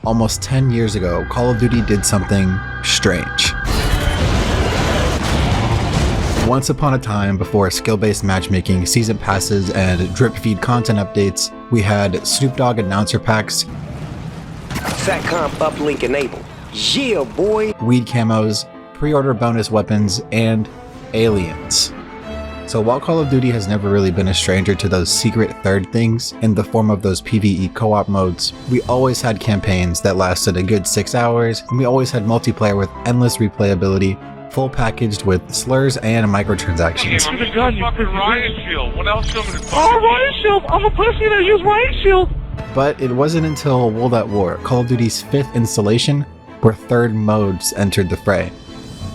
almost 10 years ago, Call of Duty did something strange. Once upon a time, before skill-based matchmaking, season passes, and drip feed content updates, we had Snoop Dogg announcer packs, SATCOM uplink enabled. Yeah, boy! weed camos, pre-order bonus weapons, and aliens. So while Call of Duty has never really been a stranger to those secret third things in the form of those PvE co-op modes, we always had campaigns that lasted a good 6 hours, and we always had multiplayer with endless replayability, full packaged with slurs and microtransactions. I'm the gun, you Riot Shield. What else you want me to Oh, Riot Shield! I'm a pussy that use Riot Shield! But it wasn't until World at War, Call of Duty's 5th installation, where third modes entered the fray.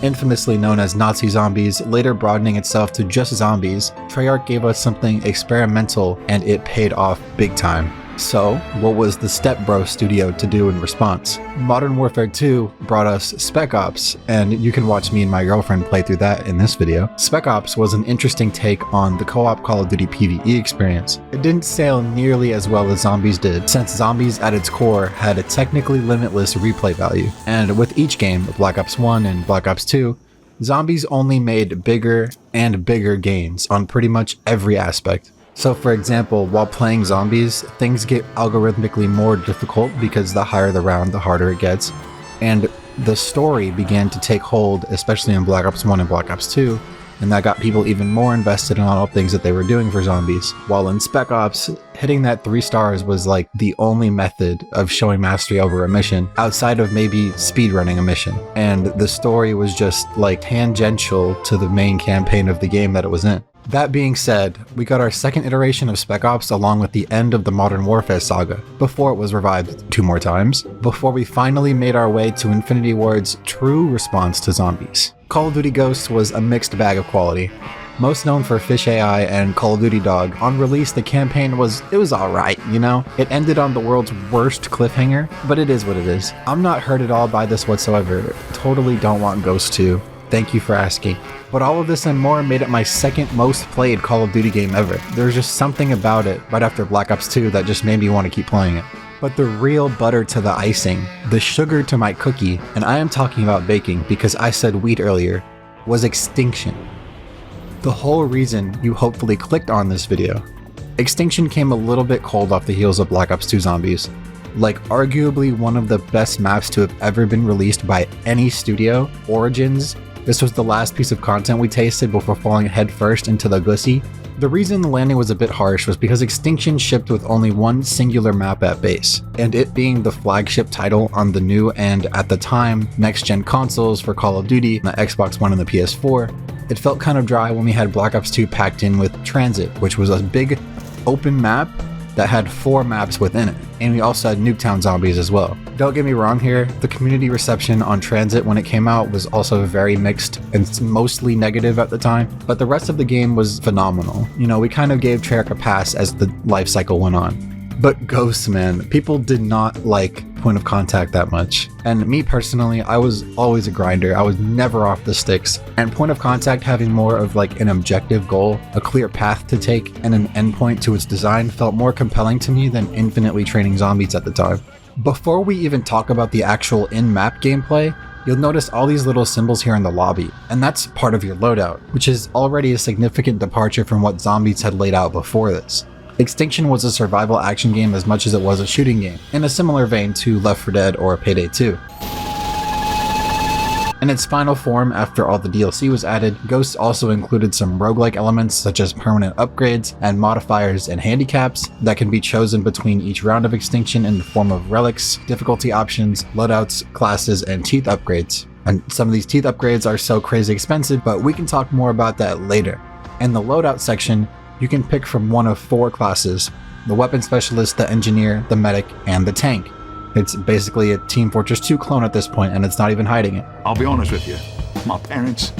Infamously known as Nazi Zombies, later broadening itself to just zombies, Treyarch gave us something experimental and it paid off big time. So, what was the Step Bro studio to do in response? Modern Warfare 2 brought us Spec Ops, and you can watch me and my girlfriend play through that in this video. Spec Ops was an interesting take on the co-op Call of Duty PvE experience. It didn't sail nearly as well as Zombies did, since Zombies at its core had a technically limitless replay value. And with each game, Black Ops 1 and Black Ops 2, Zombies only made bigger and bigger gains on pretty much every aspect. So for example, while playing Zombies, things get algorithmically more difficult because the higher the round, the harder it gets. And the story began to take hold, especially in Black Ops 1 and Black Ops 2, and that got people even more invested in all the things that they were doing for Zombies. While in Spec Ops, hitting that 3 stars was like the only method of showing mastery over a mission, outside of maybe speedrunning a mission. And the story was just like tangential to the main campaign of the game that it was in. That being said, we got our second iteration of Spec Ops along with the end of the Modern Warfare saga, before it was revived 2 more times, before we finally made our way to Infinity Ward's true response to Zombies. Call of Duty Ghosts was a mixed bag of quality. Most known for Fish AI and Call of Duty Dog, on release the campaign was alright, you know? It ended on the world's worst cliffhanger, but it is what it is. I'm not hurt at all by this whatsoever. Totally don't want Ghosts 2. Thank you for asking. But all of this and more made it my second most played Call of Duty game ever. There's just something about it right after Black Ops 2 that just made me want to keep playing it. But the real butter to the icing, the sugar to my cookie, and I am talking about baking because I said wheat earlier, was Extinction. The whole reason you hopefully clicked on this video. Extinction came a little bit cold off the heels of Black Ops 2 Zombies. Like arguably one of the best maps to have ever been released by any studio, Origins. This was the last piece of content we tasted before falling headfirst into the gussy. The reason the landing was a bit harsh was because Extinction shipped with only one singular map at base, and it being the flagship title on the new and, at the time, next-gen consoles for Call of Duty, the Xbox One and the PS4, it felt kind of dry when we had Black Ops 2 packed in with Transit, which was a big open map that had 4 maps within it, and we also had Nuketown Zombies as well. Don't get me wrong here, the community reception on Transit when it came out was also very mixed and mostly negative at the time, but the rest of the game was phenomenal. You know, we kind of gave Treyarch a pass as the life cycle went on. But Ghosts, man, people did not like Point of Contact that much. And me personally, I was always a grinder. I was never off the sticks. And Point of Contact having more of like an objective goal, a clear path to take, and an endpoint to its design felt more compelling to me than infinitely training zombies at the time. Before we even talk about the actual in-map gameplay, you'll notice all these little symbols here in the lobby, and that's part of your loadout, which is already a significant departure from what Zombies had laid out before this. Extinction was a survival action game as much as it was a shooting game, in a similar vein to Left 4 Dead or Payday 2. In its final form, after all the DLC was added, Ghosts also included some roguelike elements such as permanent upgrades and modifiers and handicaps that can be chosen between each round of Extinction in the form of relics, difficulty options, loadouts, classes, and teeth upgrades. And some of these teeth upgrades are so crazy expensive, but we can talk more about that later. In the loadout section, you can pick from one of 4 classes: the weapon specialist, the engineer, the medic, and the tank. It's basically a Team Fortress 2 clone at this point, and it's not even hiding it. I'll be honest with you, my parents,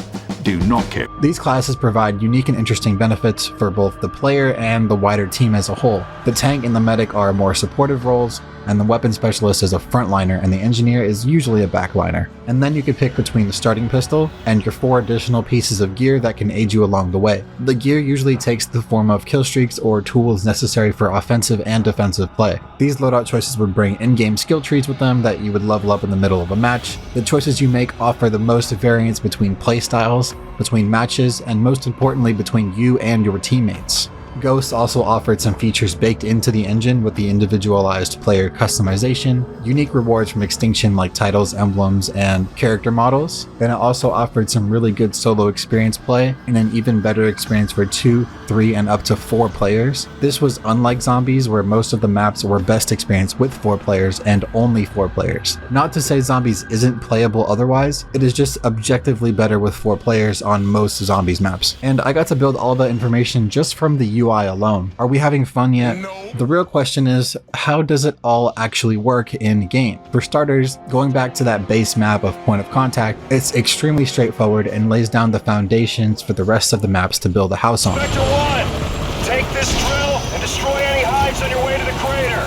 do not care. These classes provide unique and interesting benefits for both the player and the wider team as a whole. The tank and the medic are more supportive roles, and the weapon specialist is a frontliner, and the engineer is usually a backliner. And then you can pick between the starting pistol and your 4 additional pieces of gear that can aid you along the way. The gear usually takes the form of kill streaks or tools necessary for offensive and defensive play. These loadout choices would bring in-game skill trees with them that you would level up in the middle of a match. The choices you make offer the most variance between play styles, between matches, and most importantly between you and your teammates. Ghosts also offered some features baked into the engine with the individualized player customization, unique rewards from Extinction like titles, emblems, and character models, and it also offered some really good solo experience play and an even better experience for 2, 3, and up to 4 players. This was unlike Zombies, where most of the maps were best experienced with 4 players and only 4 players. Not to say Zombies isn't playable otherwise, it is just objectively better with 4 players on most Zombies maps. And I got to build all that information just from the UI alone. Are we having fun yet? No. The real question is, how does it all actually work in game? For starters, going back to that base map of Point of Contact, it's extremely straightforward and lays down the foundations for the rest of the maps to build a house on. Vector 1, take this drill and destroy any hives on your way to the crater.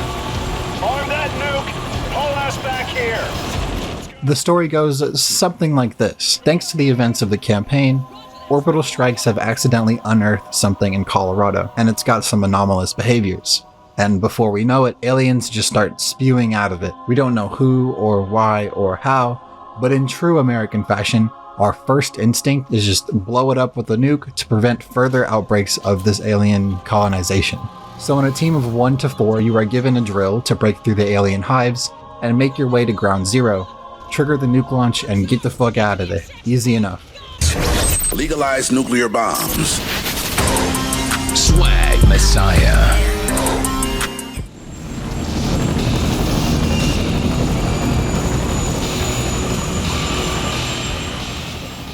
Arm that nuke, pull us back here. The story goes something like this. Thanks to the events of the campaign, orbital strikes have accidentally unearthed something in Colorado, and it's got some anomalous behaviors. And before we know it, aliens just start spewing out of it. We don't know who or why or how, but in true American fashion, our first instinct is just blow it up with a nuke to prevent further outbreaks of this alien colonization. So in a team of 1 to 4, you are given a drill to break through the alien hives and make your way to ground zero, trigger the nuke launch, and get the fuck out of there. Easy enough. Legalize nuclear bombs. Swag Messiah.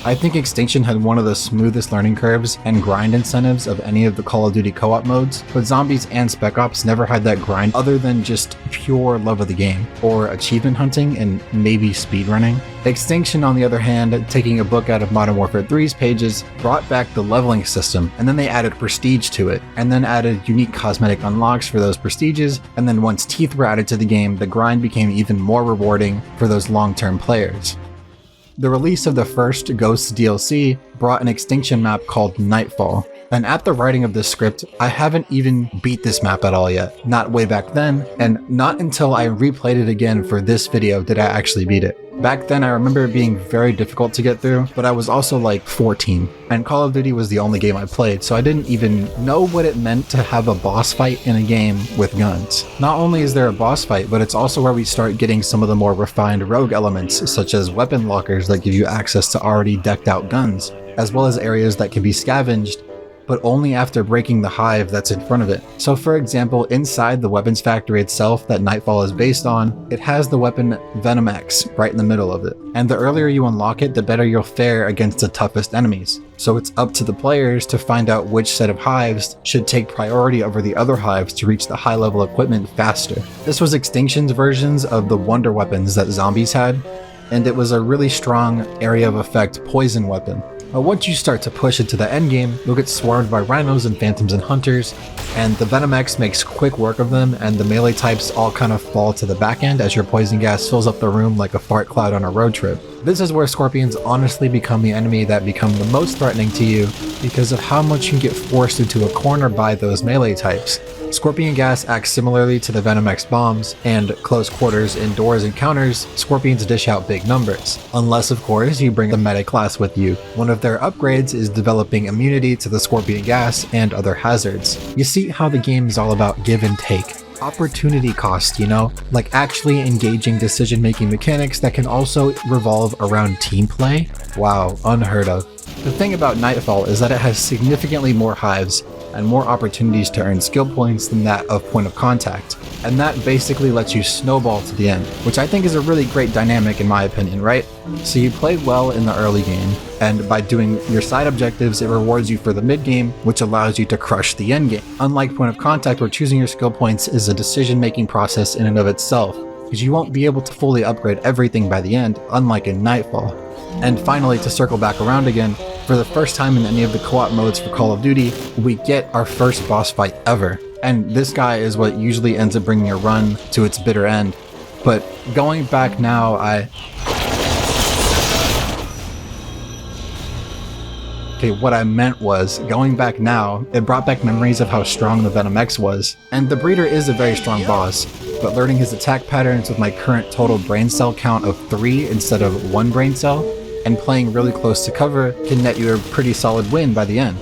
I think Extinction had one of the smoothest learning curves and grind incentives of any of the Call of Duty co-op modes, but Zombies and Spec Ops never had that grind other than just pure love of the game, or achievement hunting and maybe speedrunning. Extinction, on the other hand, taking a book out of Modern Warfare 3's pages, brought back the leveling system, and then they added prestige to it, and then added unique cosmetic unlocks for those prestiges, and then once teeth were added to the game, the grind became even more rewarding for those long-term players. The release of the first Ghosts DLC brought an Extinction map called Nightfall, and at the writing of this script, I haven't even beat this map at all yet, not way back then, and not until I replayed it again for this video did I actually beat it. Back then I remember it being very difficult to get through, but I was also like 14, and Call of Duty was the only game I played, so I didn't even know what it meant to have a boss fight in a game with guns. Not only is there a boss fight, but it's also where we start getting some of the more refined rogue elements, such as weapon lockers that give you access to already decked out guns, as well as areas that can be scavenged, but only after breaking the hive that's in front of it. So for example, inside the weapons factory itself that Nightfall is based on, it has the weapon Venom X right in the middle of it. And the earlier you unlock it, the better you'll fare against the toughest enemies. So it's up to the players to find out which set of hives should take priority over the other hives to reach the high level equipment faster. This was Extinction's versions of the wonder weapons that Zombies had, and it was a really strong area of effect poison weapon. But once you start to push into the endgame, you'll get swarmed by rhinos and phantoms and hunters, and the Venom X makes quick work of them, and the melee types all kind of fall to the back end as your poison gas fills up the room like a fart cloud on a road trip. This is where scorpions honestly become the enemy that become the most threatening to you because of how much you can get forced into a corner by those melee types. Scorpion gas acts similarly to the Venom X bombs, and close quarters indoors encounters, scorpions dish out big numbers. Unless of course you bring the meta class with you. One of their upgrades is developing immunity to the scorpion gas and other hazards. You see how the game is all about give and take. Opportunity cost, you know? Like actually engaging decision-making mechanics that can also revolve around team play? Wow, unheard of. The thing about Nightfall is that it has significantly more hives and more opportunities to earn skill points than that of Point of Contact, and that basically lets you snowball to the end, which I think is a really great dynamic in my opinion, right? So you play well in the early game, and by doing your side objectives, it rewards you for the mid game, which allows you to crush the end game. Unlike Point of Contact, where choosing your skill points is a decision-making process in and of itself, because you won't be able to fully upgrade everything by the end, unlike in Nightfall. And finally, to circle back around again, For the first time in any of the co-op modes for Call of Duty, we get our first boss fight ever. And this guy is what usually ends up bringing a run to its bitter end. But going back now, what I meant was, going back now, it brought back memories of how strong the Venom X was. And the Breeder is a very strong boss, but learning his attack patterns with my current total brain cell count of 3 instead of 1 brain cell, and playing really close to cover can net you a pretty solid win by the end.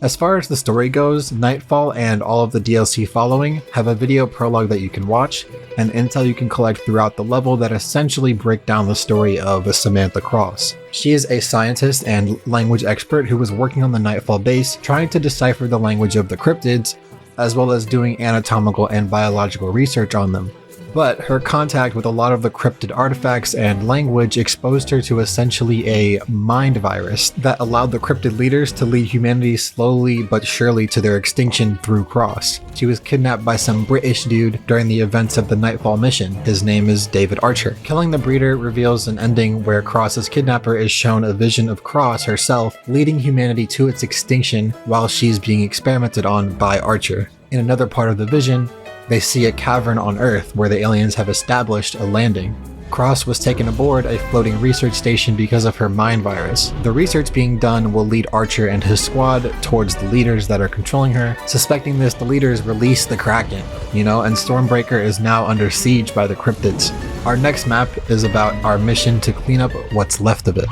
As far as the story goes, Nightfall and all of the DLC following have a video prologue that you can watch, and intel you can collect throughout the level that essentially break down the story of Samantha Cross. She is a scientist and language expert who was working on the Nightfall base, trying to decipher the language of the cryptids, as well as doing anatomical and biological research on them. But her contact with a lot of the cryptid artifacts and language exposed her to essentially a mind virus that allowed the cryptid leaders to lead humanity slowly but surely to their extinction through Cross. She was kidnapped by some British dude during the events of the Nightfall mission. His name is David Archer. Killing the Breeder reveals an ending where Cross's kidnapper is shown a vision of Cross herself leading humanity to its extinction while she's being experimented on by Archer. In another part of the vision, they see a cavern on Earth where the aliens have established a landing. Cross was taken aboard a floating research station because of her mind virus. The research being done will lead Archer and his squad towards the leaders that are controlling her. Suspecting this, the leaders release the Kraken, and Stormbreaker is now under siege by the cryptids. Our next map is about our mission to clean up what's left of it.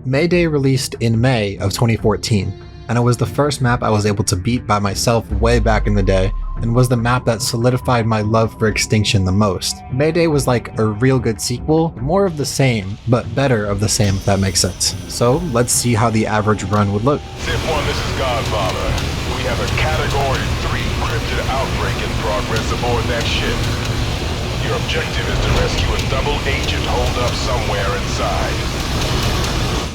Mayday released in May of 2014. And it was the first map I was able to beat by myself way back in the day, and was the map that solidified my love for Extinction the most. Mayday was like a real good sequel, more of the same, but better of the same if that makes sense. So let's see how the average run would look. Tip 1, this is Godfather. We have a Category 3 cryptid outbreak in progress aboard that ship. Your objective is to rescue a double agent holed up somewhere inside.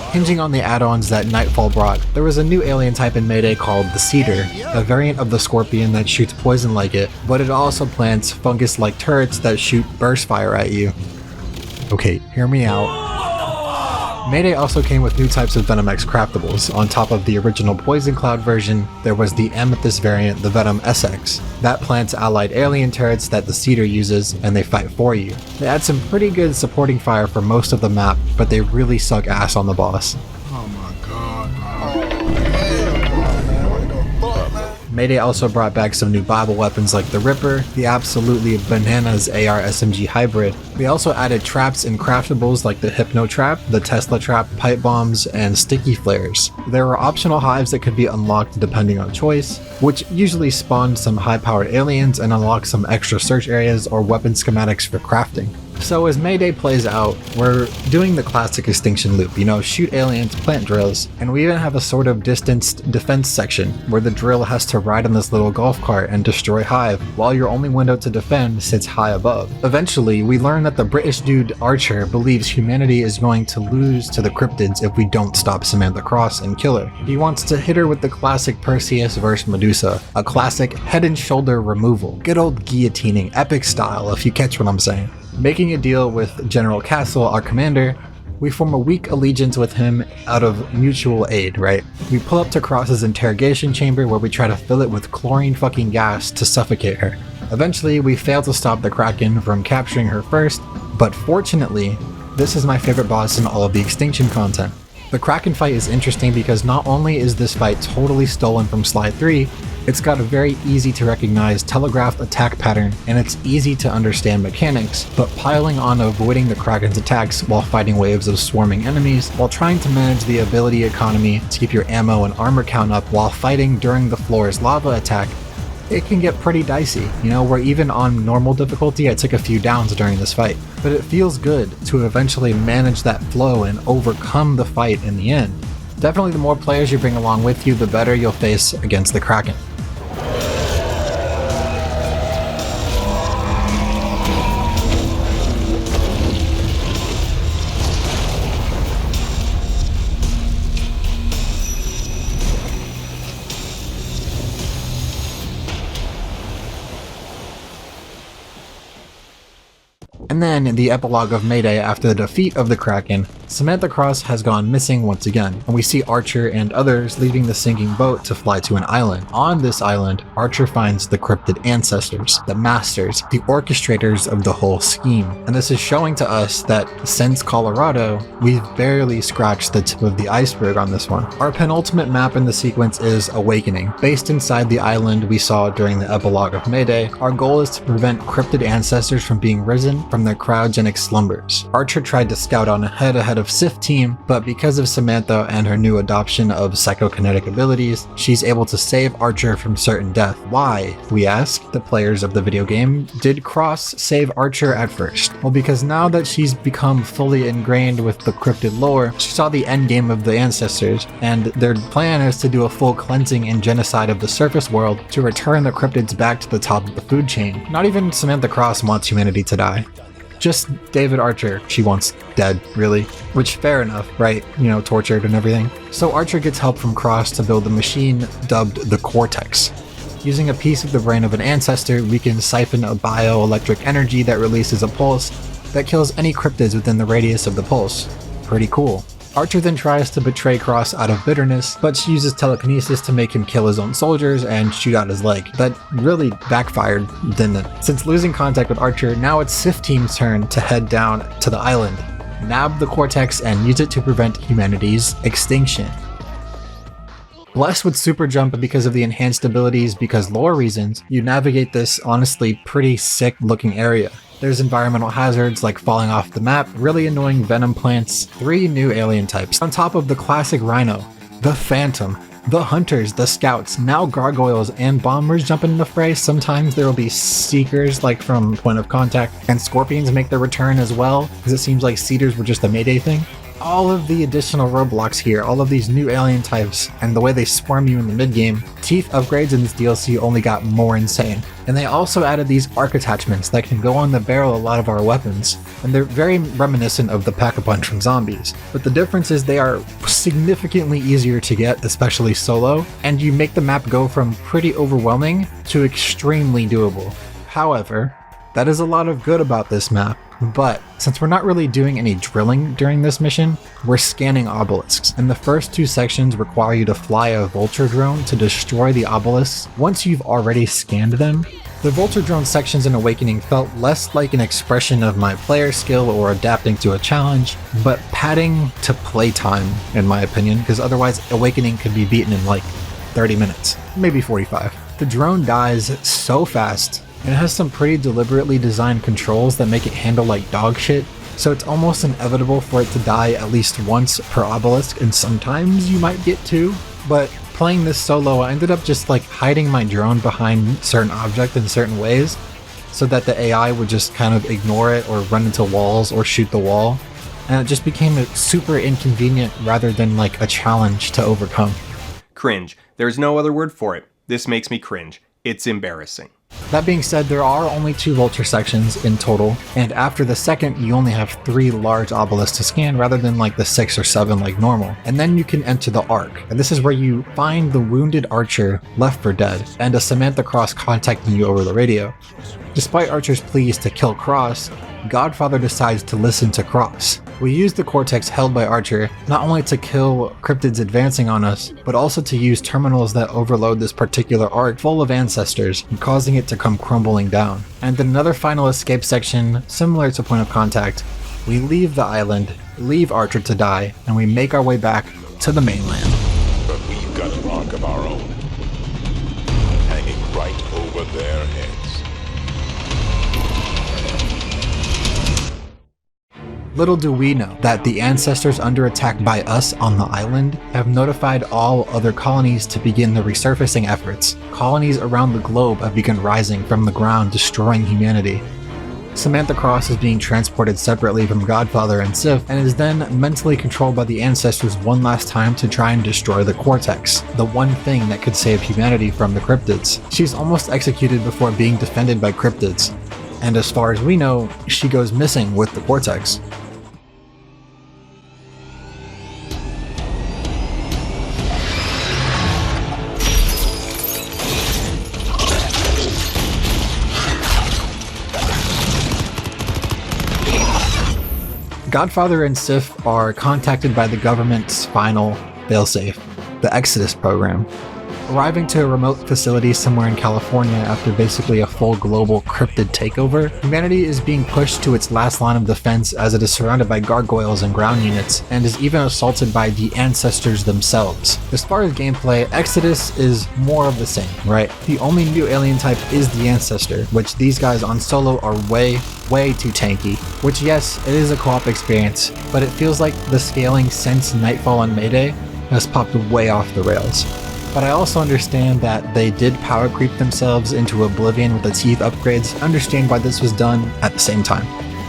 Hinging on the add-ons that Nightfall brought, there was a new alien type in Mayday called the Cedar, a variant of the Scorpion that shoots poison like it, but it also plants fungus-like turrets that shoot burst fire at you. Okay, hear me out. Mayday also came with new types of Venom X craftables. On top of the original Poison Cloud version, there was the Amethyst variant, the Venom SX. That plants allied alien turrets that the Cedar uses, and they fight for you. They add some pretty good supporting fire for most of the map, but they really suck ass on the boss. Oh my god. Mayday also brought back some new Bible weapons like the Ripper, the absolutely bananas AR SMG hybrid. They also added traps and craftables like the Hypno Trap, the Tesla Trap, pipe bombs, and sticky flares. There were optional hives that could be unlocked depending on choice, which usually spawned some high-powered aliens and unlocked some extra search areas or weapon schematics for crafting. So as Mayday plays out, we're doing the classic Extinction loop, shoot aliens, plant drills, and we even have a sort of distanced defense section where the drill has to ride on this little golf cart and destroy Hive, while your only window to defend sits high above. Eventually, we learn that the British dude Archer believes humanity is going to lose to the cryptids if we don't stop Samantha Cross and kill her. He wants to hit her with the classic Perseus vs Medusa, a classic head and shoulder removal. Good old guillotining, epic style if you catch what I'm saying. Making a deal with General Castle, our commander, we form a weak allegiance with him out of mutual aid, right? We pull up to Cross's interrogation chamber where we try to fill it with chlorine fucking gas to suffocate her. Eventually, we fail to stop the Kraken from capturing her first, but fortunately, this is my favorite boss in all of the Extinction content. The Kraken fight is interesting because not only is this fight totally stolen from Slide 3, it's got a very easy to recognize telegraphed attack pattern and it's easy to understand mechanics, but piling on avoiding the Kraken's attacks while fighting waves of swarming enemies, while trying to manage the ability economy to keep your ammo and armor count up while fighting during the floor's lava attack, it can get pretty dicey, where even on normal difficulty I took a few downs during this fight. But it feels good to eventually manage that flow and overcome the fight in the end. Definitely the more players you bring along with you, the better you'll face against the Kraken. And then, in the epilogue of Mayday after the defeat of the Kraken, Samantha Cross has gone missing once again, and we see Archer and others leaving the sinking boat to fly to an island. On this island, Archer finds the cryptid ancestors, the masters, the orchestrators of the whole scheme. And this is showing to us that since Colorado, we've barely scratched the tip of the iceberg on this one. Our penultimate map in the sequence is Awakening. Based inside the island we saw during the epilogue of Mayday, our goal is to prevent cryptid ancestors from being risen from their cryogenic slumbers. Archer tried to scout on ahead of Sif team, but because of Samantha and her new adoption of psychokinetic abilities, she's able to save Archer from certain death. Why, we ask the players of the video game, did Cross save Archer at first? Well, because now that she's become fully ingrained with the cryptid lore, she saw the end game of the ancestors, and their plan is to do a full cleansing and genocide of the surface world to return the cryptids back to the top of the food chain. Not even Samantha Cross wants humanity to die. Just David Archer she wants dead, really. Which, fair enough, right? You know, tortured and everything. So Archer gets help from Cross to build a machine dubbed the Cortex. Using a piece of the brain of an ancestor, we can siphon a bioelectric energy that releases a pulse that kills any cryptids within the radius of the pulse. Pretty cool. Archer then tries to betray Cross out of bitterness, but she uses telekinesis to make him kill his own soldiers and shoot out his leg. That really backfired, didn't it? Since losing contact with Archer, now it's Sif Team's turn to head down to the island, nab the Cortex, and use it to prevent humanity's extinction. Blessed with super jump because of the enhanced abilities because lore reasons, you navigate this honestly pretty sick looking area. There's environmental hazards like falling off the map, really annoying venom plants, 3 new alien types, on top of the classic rhino, the phantom, the hunters, the scouts, now gargoyles and bombers jump in the fray. Sometimes there will be seekers like from Point of Contact, and scorpions make their return as well, because it seems like cedars were just a Mayday thing. All of the additional roadblocks here, all of these new alien types, and the way they swarm you in the mid-game, teeth upgrades in this DLC only got more insane. And they also added these arc attachments that can go on the barrel of a lot of our weapons, and they're very reminiscent of the Pack-a-Punch from Zombies. But the difference is they are significantly easier to get, especially solo, and you make the map go from pretty overwhelming to extremely doable. However, that is a lot of good about this map. But since we're not really doing any drilling during this mission, we're scanning obelisks, and the first 2 sections require you to fly a vulture drone to destroy the obelisks once you've already scanned them. The vulture drone sections in Awakening felt less like an expression of my player skill or adapting to a challenge, but padding to playtime in my opinion, because otherwise Awakening could be beaten in like 30 minutes, maybe 45. The drone dies so fast, and it has some pretty deliberately designed controls that make it handle like dog shit, so it's almost inevitable for it to die at least once per obelisk, and sometimes you might get 2. But playing this solo, I ended up just like hiding my drone behind certain objects in certain ways, so that the AI would just kind of ignore it or run into walls or shoot the wall, and it just became super inconvenient rather than like a challenge to overcome. Cringe. There's no other word for it. This makes me cringe. It's embarrassing. That being said, there are only 2 vulture sections in total, and after the second, you only have 3 large obelisks to scan rather than like the 6 or 7 like normal. And then you can enter the Ark, and this is where you find the wounded Archer left for dead, and a Samantha Cross contacting you over the radio. Despite Archer's pleas to kill Cross, Godfather decides to listen to Cross. We use the Cortex held by Archer not only to kill cryptids advancing on us, but also to use terminals that overload this particular Ark full of ancestors, causing it to come crumbling down. And in another final escape section, similar to Point of Contact, we leave the island, leave Archer to die, and we make our way back to the mainland. But we've got an ark of our own, hanging right over their heads. Little do we know that the ancestors under attack by us on the island have notified all other colonies to begin the resurfacing efforts. Colonies around the globe have begun rising from the ground, destroying humanity. Samantha Cross is being transported separately from Godfather and Sif and is then mentally controlled by the ancestors one last time to try and destroy the Cortex, the one thing that could save humanity from the cryptids. She's almost executed before being defended by cryptids, and as far as we know, she goes missing with the Cortex. Godfather and Sif are contacted by the government's final failsafe, the Exodus program. Arriving to a remote facility somewhere in California after basically a full global cryptid takeover, humanity is being pushed to its last line of defense as it is surrounded by gargoyles and ground units, and is even assaulted by the ancestors themselves. As far as gameplay, Exodus is more of the same, right? The only new alien type is the Ancestor, which these guys on solo are way too tanky. Which yes, it is a co-op experience, but it feels like the scaling since Nightfall and Mayday has popped way off the rails. But I also understand that they did power creep themselves into oblivion with the teeth upgrades, understand why this was done at the same time.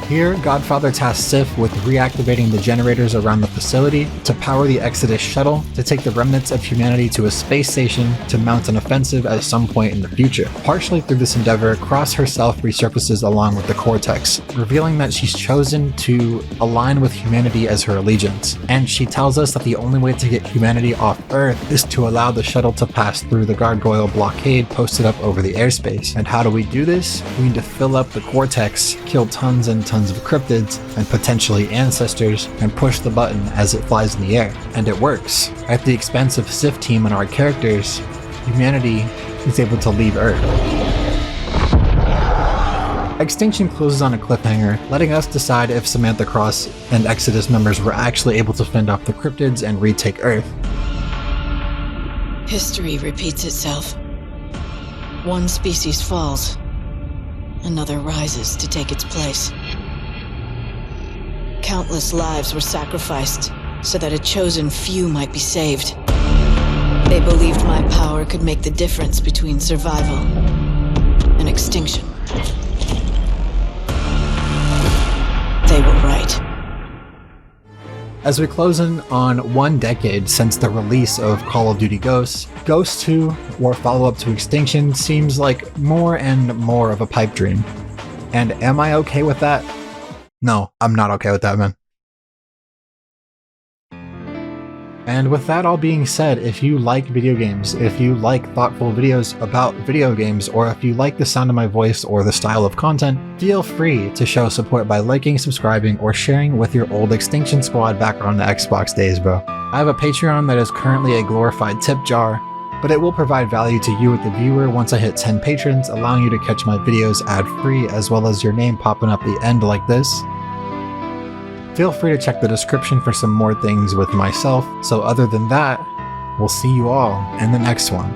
Here, Godfather tasks Sif with reactivating the generators around the facility to power the Exodus shuttle to take the remnants of humanity to a space station to mount an offensive at some point in the future. Partially through this endeavor, Cross herself resurfaces along with the Cortex, revealing that she's chosen to align with humanity as her allegiance. And she tells us that the only way to get humanity off Earth is to allow the shuttle to pass through the gargoyle blockade posted up over the airspace. And how do we do this? We need to fill up the Cortex, kill tons and tons of cryptids and potentially ancestors, and push the button as it flies in the air. And it works. At the expense of Sif team and our characters, humanity is able to leave Earth. Extinction closes on a cliffhanger, letting us decide if Samantha Cross and Exodus members were actually able to fend off the cryptids and retake Earth. History repeats itself. One species falls, another rises to take its place. Countless lives were sacrificed so that a chosen few might be saved. They believed my power could make the difference between survival and extinction. They were right. As we close in on 1 decade since the release of Call of Duty Ghosts, Ghosts 2, or follow-up to Extinction, seems like more and more of a pipe dream. And am I okay with that? No, I'm not okay with that, man. And with that all being said, if you like video games, if you like thoughtful videos about video games, or if you like the sound of my voice or the style of content, feel free to show support by liking, subscribing, or sharing with your old Extinction Squad back on the Xbox days, bro. I have a Patreon that is currently a glorified tip jar, but it will provide value to you, the viewer, once I hit 10 patrons, allowing you to catch my videos ad-free, as well as your name popping up the end like this. Feel free to check the description for some more things with myself. So other than that, we'll see you all in the next one.